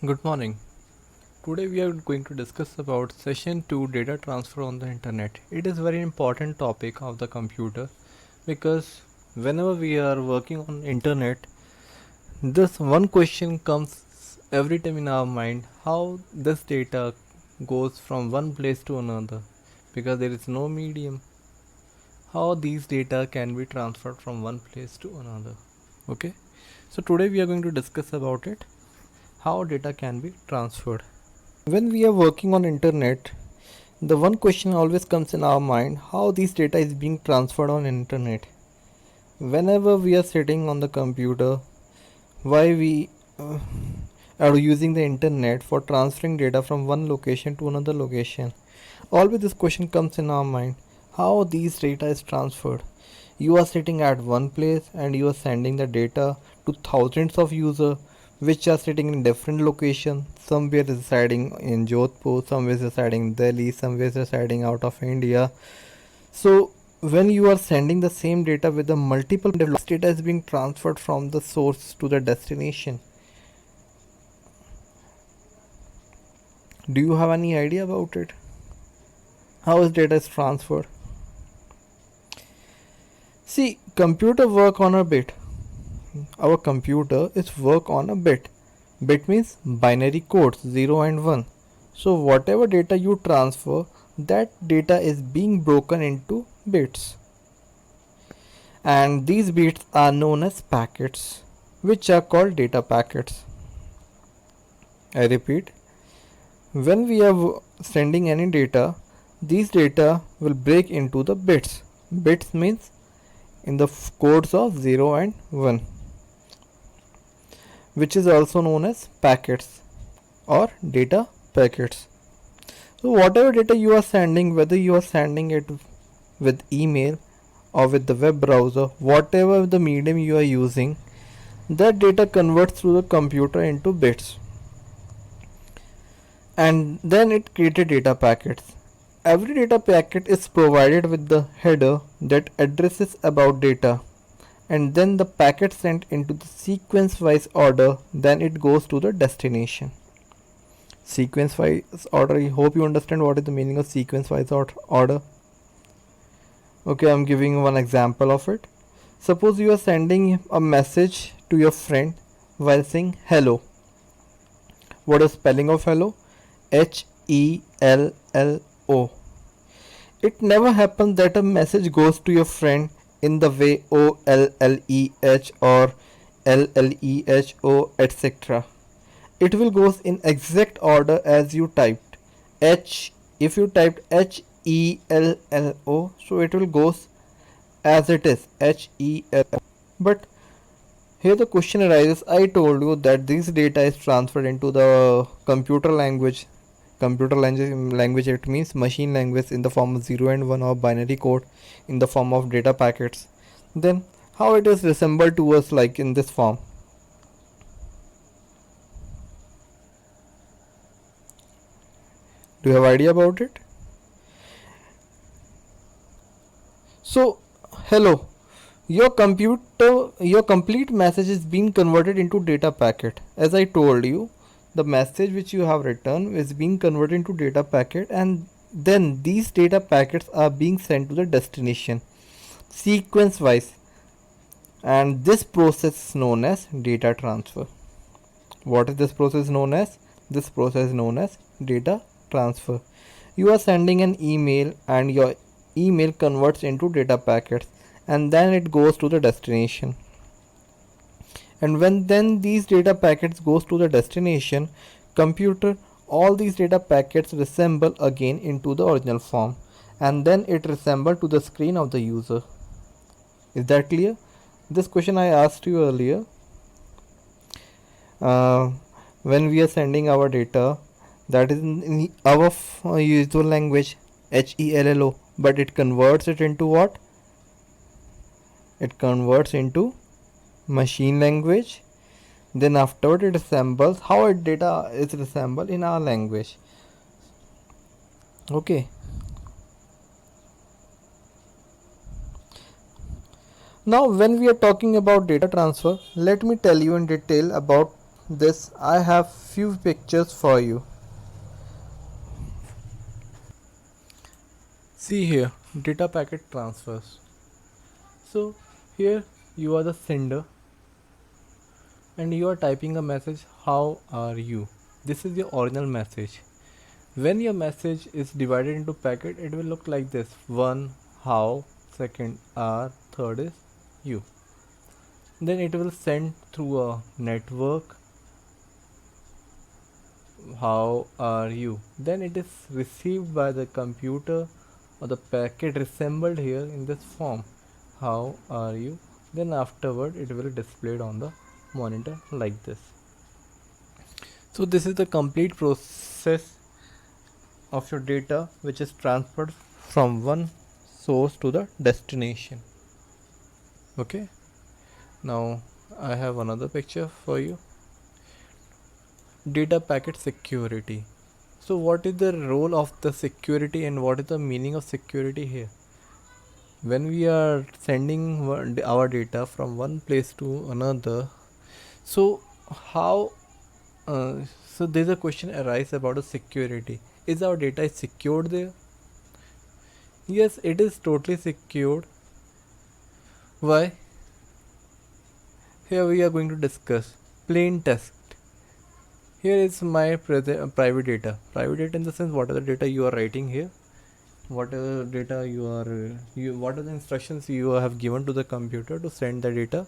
Good morning. Today we are going to discuss about session 2 data transfer on the internet. It is very important topic of the computer because whenever we are working on internet, this one question comes every time in our mind: how this data goes from one place to another, because there is no medium. How these data can be transferred from one place to another. Okay, so today we are going to discuss about it, how data can be transferred. When we are working on internet, the one question always comes in our mind: how this data is being transferred on internet. Whenever we are sitting on the computer, why we are using the internet for transferring data from one location to another location, always this question comes in our mind: how these data is transferred. You are sitting at one place and you are sending the data to thousands of users which are sitting in different locations. Somewhere residing in Jodhpur, somewhere residing in Delhi, somewhere residing out of India. So when you are sending the same data with the multiple data is being transferred from the source to the destination. Do you have any idea about it? How is data is transferred? See, computer work on a bit. Our computer is work on a bit. Bit means binary codes 0 and 1. So whatever data you transfer, that data is being broken into bits. And these bits are known as packets, which are called data packets. I repeat, when we are sending any data, these data will break into the bits. Bits means in the codes of 0 and 1, which is also known as packets or data packets. So whatever data you are sending, whether you are sending it with email or with the web browser, whatever the medium you are using, that data converts through the computer into bits, and then it created data packets. Every data packet is provided with the header that addresses about data, and then the packet sent into the sequence wise order, then it goes to the destination. Sequence wise order, I hope you understand what is the meaning of sequence wise order. Okay, I'm giving one example of it. Suppose you are sending a message to your friend while saying hello. What is spelling of hello? HELLO. It never happens that a message goes to your friend in the way OLLEH or LLEHO, etc. It will goes in exact order as you typed. If you typed HELLO, so it will goes as it is, HEL. But here the question arises: I told you that this data is transferred into the computer language. Computer language, it means machine language, in the form of 0 and 1 or binary code in the form of data packets. Then how it is resembled to us like in this form? Do you have idea about it? So hello, your complete message is being converted into data packet. As I told you, the message which you have written is being converted into data packet, and then these data packets are being sent to the destination sequence wise, and this process is known as data transfer. What is this process known as? This process is known as data transfer. You are sending an email and your email converts into data packets, and then it goes to the destination. And when then these data packets goes to the destination computer, all these data packets resemble again into the original form, and then it resemble to the screen of the user. Is that clear? This question I asked you earlier. When we are sending our data, that is in our usual language, HELLO, but it converts it into what? It converts into machine language. Then afterward it assembles how it data is assembled in our language. Okay. Now when we are talking about data transfer, let me tell you in detail about this, I have few pictures for you. See here, data packet transfers. So here you are the sender and you are typing a message, how are you? This is your original message. When your message is divided into packet, it will look like this: one, how; second, are; third is you. Then it will send through a network, how are you. Then it is received by the computer, or the packet resembled here in this form, how are you. Then afterward it will displayed on the monitor like this. So this is the complete process of your data which is transferred from one source to the destination. Okay, now I have another picture for you. Data packet security. So what is the role of the security and what is the meaning of security here? When we are sending our data from one place to another, so how so there's a question arise about the security. Is our data secured there? Yes, it is totally secured. Why? Here we are going to discuss plain text. Here is my private data. Private data in the sense, what are the data you are writing here? What are the data what are the instructions you have given to the computer to send the data?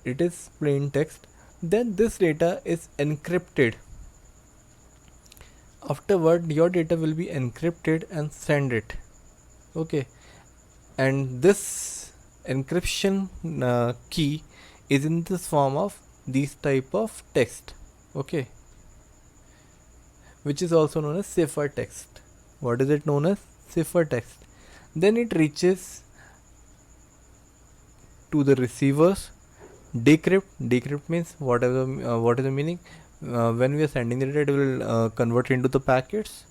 It is plain text. Then this data is encrypted. Afterward, your data will be encrypted and send it. Okay, and this encryption key is in this form of these type of text. Okay, which is also known as ciphertext. What is it known as? Ciphertext. Then it reaches to the receivers. Decrypt means whatever. What is the meaning? When we are sending the data, it will convert into the packets.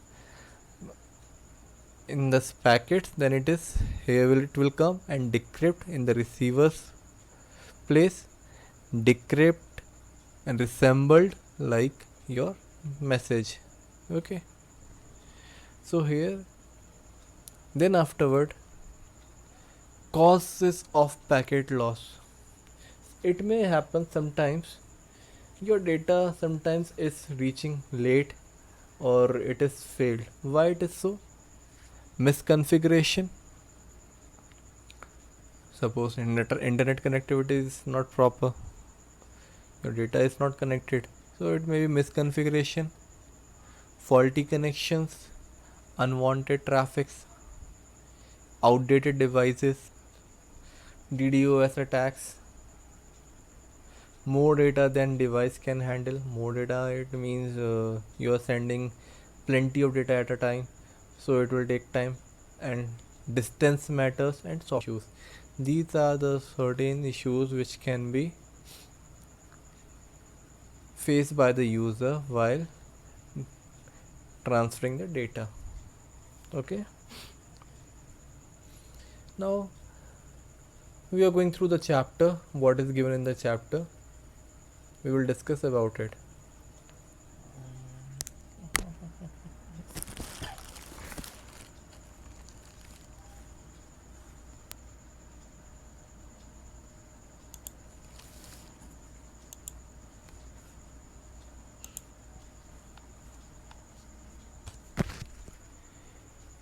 In this packets, then it is here. It will come and decrypt in the receiver's place. Decrypt and resembled like your message. Okay, so here, then afterward, causes of packet loss. It may happen sometimes your data sometimes is reaching late or it is failed. Why it is so? Misconfiguration. Suppose internet connectivity is not proper, your data is not connected, so it may be misconfiguration, faulty connections, unwanted traffics, outdated devices, DDoS attacks, more data than device can handle. More data, it means you are sending plenty of data at a time, so it will take time. And distance matters and soft issues. These are the certain issues which can be faced by the user while transferring the data. Okay, now we are going through the chapter. What is given in the chapter, we will discuss about it.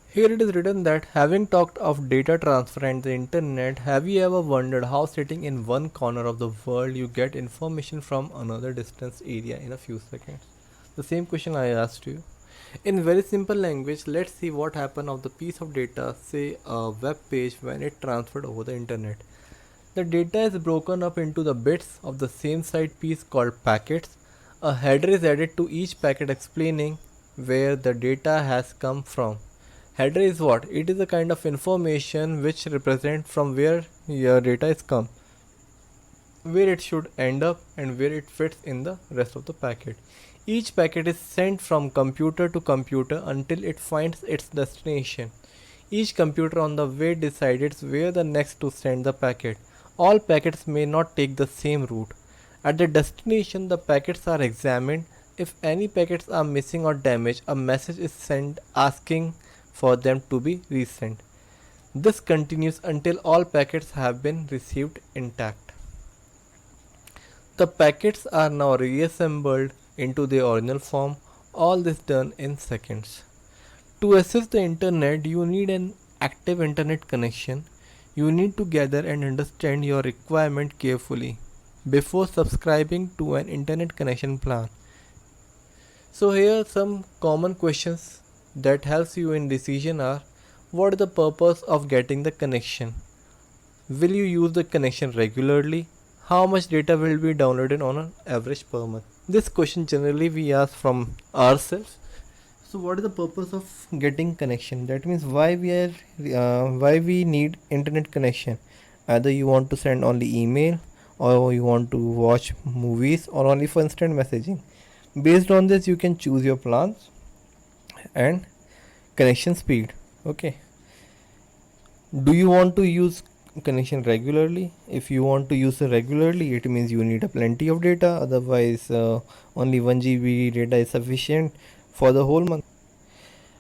Here it is written that, having talked of data transfer and the internet, have you ever wondered how sitting in one corner of the world you get information from another distance area in a few seconds? The same question I asked you. In very simple language, let's see what happened of the piece of data, say a web page, when it transferred over the internet. The data is broken up into the bits of the same side piece called packets. A header is added to each packet explaining where the data has come from. Header is what? It is a kind of information which represent from where your data is come, where it should end up and where it fits in the rest of the packet. Each packet is sent from computer to computer until it finds its destination. Each computer on the way decides where the next to send the packet. All packets may not take the same route. At the destination, the packets are examined. If any packets are missing or damaged, a message is sent asking for them to be resent. This continues until all packets have been received intact. The packets are now reassembled into their original form, all this done in seconds. To access the internet, you need an active internet connection. You need to gather and understand your requirement carefully before subscribing to an internet connection plan. So here some common questions that helps you in decision are: what is the purpose of getting the connection? Will you use the connection regularly? How much data will be downloaded on an average per month? This question generally we ask from ourselves. So what is the purpose of getting connection? That means why we need internet connection. Either you want to send only email, or you want to watch movies, or only for instant messaging. Based on this, you can choose your plans and connection speed. Okay. Do you want to use connection regularly? If you want to use it regularly, it means you need a plenty of data. Otherwise, only 1 GB data is sufficient for the whole month.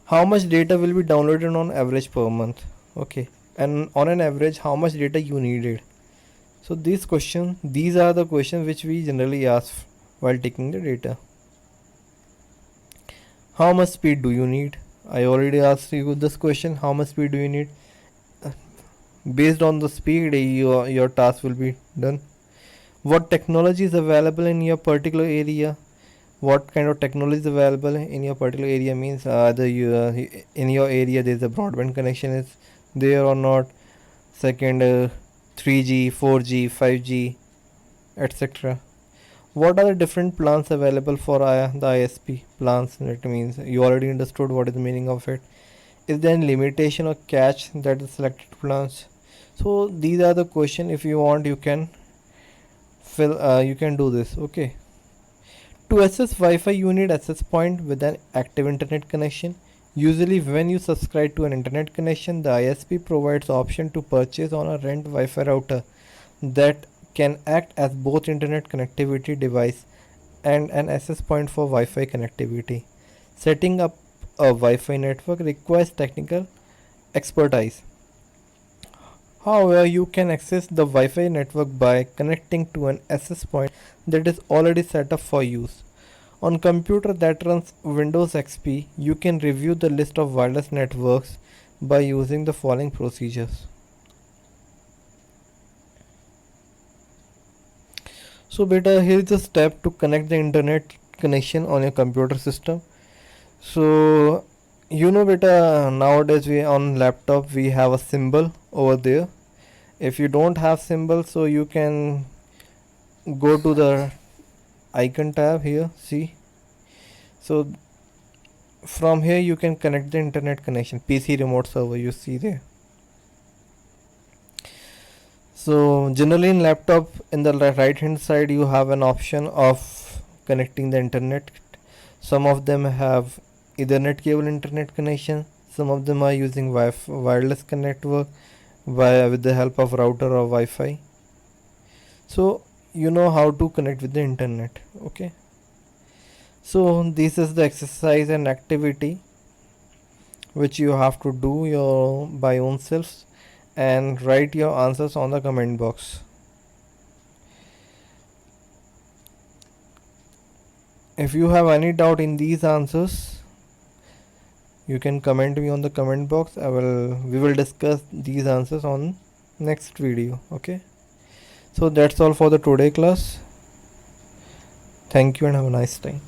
How much data will be downloaded on average per month? Okay, and on an average, how much data you needed? So these are the questions which we generally ask while taking the data. How much speed do you need? I already asked you this question. How much speed do you need? Based on the speed, your task will be done. What technology is available in your particular area? What kind of technology is available in your particular area means either in your area there is a broadband connection is there or not. Second, 3G, 4G, 5G, etc. What are the different plans available for the ISP plans? That means you already understood what is the meaning of it. Is there any limitation or catch that the selected plans? So these are the question. If you want, you can you can do this. Okay. To access Wi-Fi, you need access point with an active internet connection. Usually when you subscribe to an internet connection, the ISP provides option to purchase on a rent Wi-Fi router that can act as both internet connectivity device and an access point for Wi-Fi connectivity. Setting up a Wi-Fi network requires technical expertise. However, you can access the Wi-Fi network by connecting to an access point that is already set up for use. On computer that runs Windows XP, you can review the list of wireless networks by using the following procedures. So beta, here is the step to connect the internet connection on your computer system. So beta, nowadays we on laptop we have a symbol over there. If you don't have symbol, so you can go to the icon tab here, see. So from here you can connect the internet connection, PC remote server, you see there. So generally in laptop, in the right hand side you have an option of connecting the internet. Some of them have Ethernet cable internet connection, some of them are using wireless network with the help of router or Wi-Fi. So you know how to connect with the internet. Okay, so this is the exercise and activity which you have to do your by own selves, and write your answers on the comment box. If you have any doubt in these answers, you can comment me on the comment box. We will discuss these answers on next video. Okay, so that's all for the today class. Thank you and have a nice time.